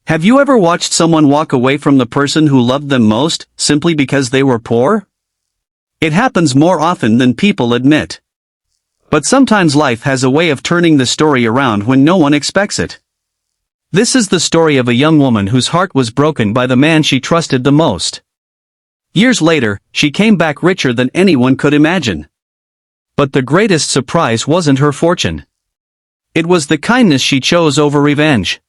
Have you ever watched someone walk away from the person who loved them most, simply because they were poor? It happens more often than people admit. But sometimes life has a way of turning the story around when no one expects it. This is the story of a young woman whose heart was broken by the man she trusted the most. Years later, she came back richer than anyone could imagine. But the greatest surprise wasn't her fortune. It was the kindness she chose over revenge.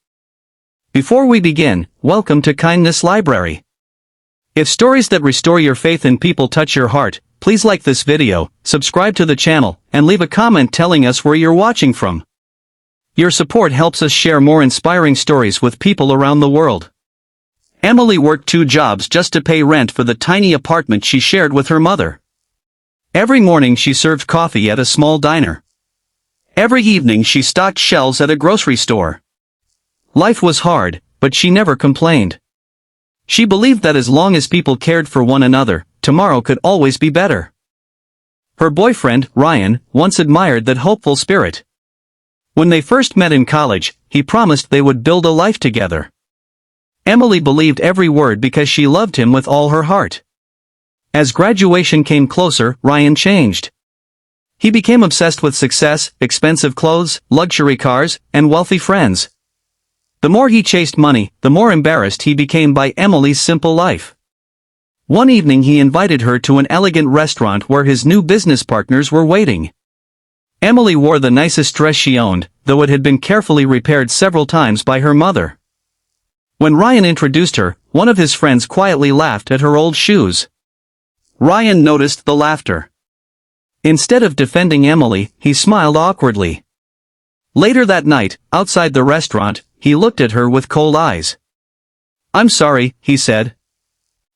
Before we begin, welcome to Kindness Library. If stories that restore your faith in people touch your heart, please like this video, subscribe to the channel, and leave a comment telling us where you're watching from. Your support helps us share more inspiring stories with people around the world. Emily worked 2 jobs just to pay rent for the tiny apartment she shared with her mother. Every morning she served coffee at a small diner. Every evening she stocked shelves at a grocery store. Life was hard, but she never complained. She believed that as long as people cared for one another, tomorrow could always be better. Her boyfriend, Ryan, once admired that hopeful spirit. When they first met in college, he promised they would build a life together. Emily believed every word because she loved him with all her heart. As graduation came closer, Ryan changed. He became obsessed with success, expensive clothes, luxury cars, and wealthy friends. The more he chased money, the more embarrassed he became by Emily's simple life. One evening he invited her to an elegant restaurant where his new business partners were waiting. Emily wore the nicest dress she owned, though it had been carefully repaired several times by her mother. When Ryan introduced her, one of his friends quietly laughed at her old shoes. Ryan noticed the laughter. Instead of defending Emily, he smiled awkwardly. Later that night, outside the restaurant, he looked at her with cold eyes. "I'm sorry," he said.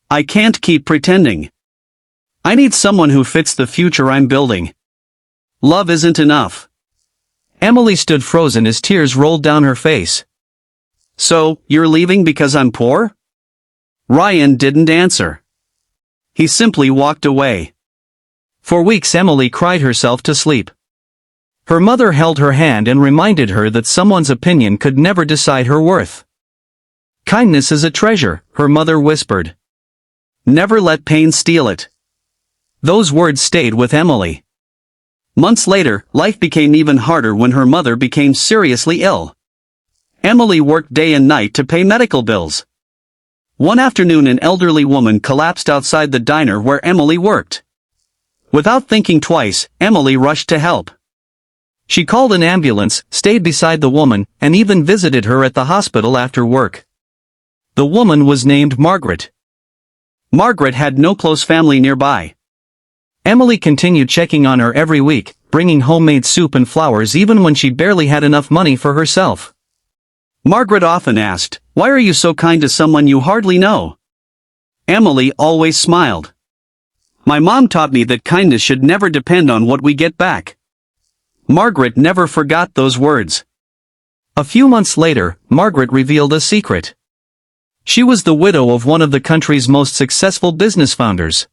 "I can't keep pretending. I need someone who fits the future I'm building. Love isn't enough." Emily stood frozen as tears rolled down her face. "So, you're leaving because I'm poor?" Ryan didn't answer. He simply walked away. For weeks Emily cried herself to sleep. Her mother held her hand and reminded her that someone's opinion could never decide her worth. "Kindness is a treasure," her mother whispered. "Never let pain steal it." Those words stayed with Emily. Months later, life became even harder when her mother became seriously ill. Emily worked day and night to pay medical bills. One afternoon an elderly woman collapsed outside the diner where Emily worked. Without thinking twice, Emily rushed to help. She called an ambulance, stayed beside the woman, and even visited her at the hospital after work. The woman was named Margaret. Margaret had no close family nearby. Emily continued checking on her every week, bringing homemade soup and flowers even when she barely had enough money for herself. Margaret often asked, "Why are you so kind to someone you hardly know?" Emily always smiled. "My mom taught me that kindness should never depend on what we get back." Margaret never forgot those words. A few months later, Margaret revealed a secret. She was the widow of one of the country's most successful business founders.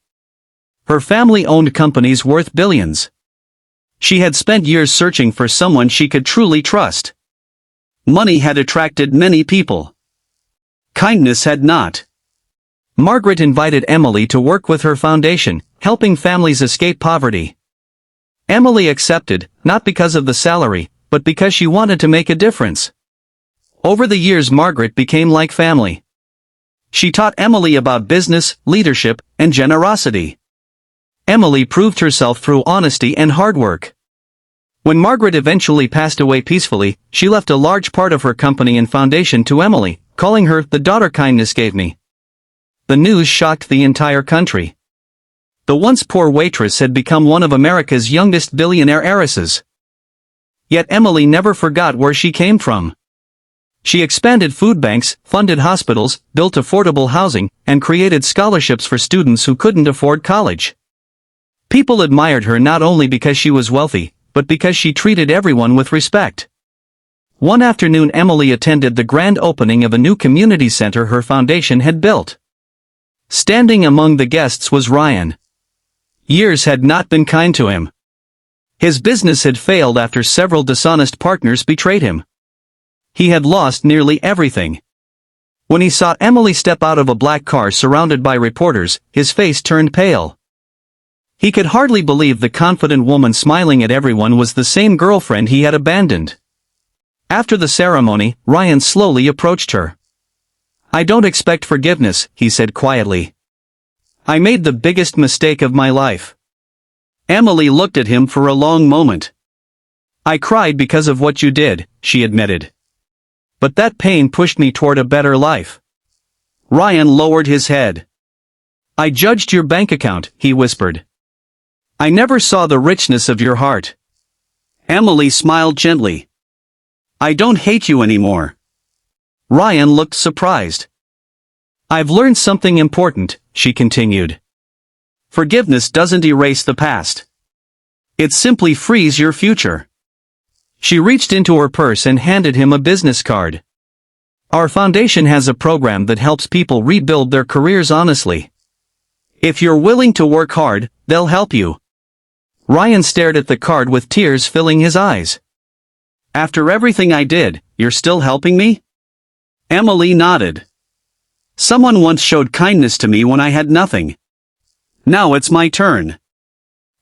Her family owned companies worth billions. She had spent years searching for someone she could truly trust. Money had attracted many people. Kindness had not. Margaret invited Emily to work with her foundation, helping families escape poverty. Emily accepted, not because of the salary, but because she wanted to make a difference. Over the years Margaret became like family. She taught Emily about business, leadership, and generosity. Emily proved herself through honesty and hard work. When Margaret eventually passed away peacefully, she left a large part of her company and foundation to Emily, calling her the daughter kindness gave me. The news shocked the entire country. The once poor waitress had become one of America's youngest billionaire heiresses. Yet Emily never forgot where she came from. She expanded food banks, funded hospitals, built affordable housing, and created scholarships for students who couldn't afford college. People admired her not only because she was wealthy, but because she treated everyone with respect. One afternoon Emily attended the grand opening of a new community center her foundation had built. Standing among the guests was Ryan. Years had not been kind to him. His business had failed after several dishonest partners betrayed him. He had lost nearly everything. When he saw Emily step out of a black car surrounded by reporters, his face turned pale. He could hardly believe the confident woman smiling at everyone was the same girlfriend he had abandoned. After the ceremony, Ryan slowly approached her. "I don't expect forgiveness," he said quietly. "I made the biggest mistake of my life." Emily looked at him for a long moment. "I cried because of what you did," she admitted. "But that pain pushed me toward a better life." Ryan lowered his head. "I judged your bank account," he whispered. "I never saw the richness of your heart." Emily smiled gently. "I don't hate you anymore." Ryan looked surprised. "I've learned something important," she continued. "Forgiveness doesn't erase the past. It simply frees your future." She reached into her purse and handed him a business card. "Our foundation has a program that helps people rebuild their careers honestly. If you're willing to work hard, they'll help you." Ryan stared at the card with tears filling his eyes. "After everything I did, you're still helping me?" Emily nodded. "Someone once showed kindness to me when I had nothing. Now it's my turn."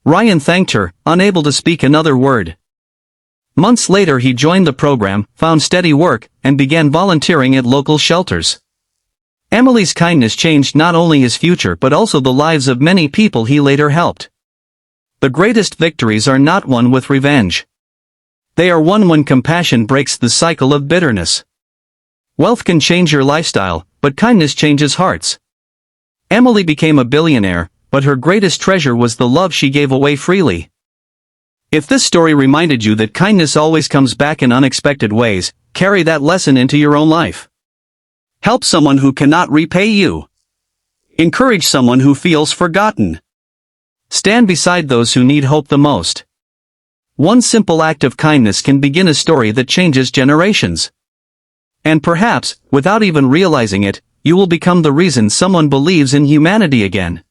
Ryan thanked her, unable to speak another word. Months later he joined the program, found steady work, and began volunteering at local shelters. Emily's kindness changed not only his future but also the lives of many people he later helped. The greatest victories are not won with revenge. They are won when compassion breaks the cycle of bitterness. Wealth can change your lifestyle, but kindness changes hearts. Emily became a billionaire, but her greatest treasure was the love she gave away freely. If this story reminded you that kindness always comes back in unexpected ways, carry that lesson into your own life. Help someone who cannot repay you. Encourage someone who feels forgotten. Stand beside those who need hope the most. One simple act of kindness can begin a story that changes generations. And perhaps, without even realizing it, you will become the reason someone believes in humanity again.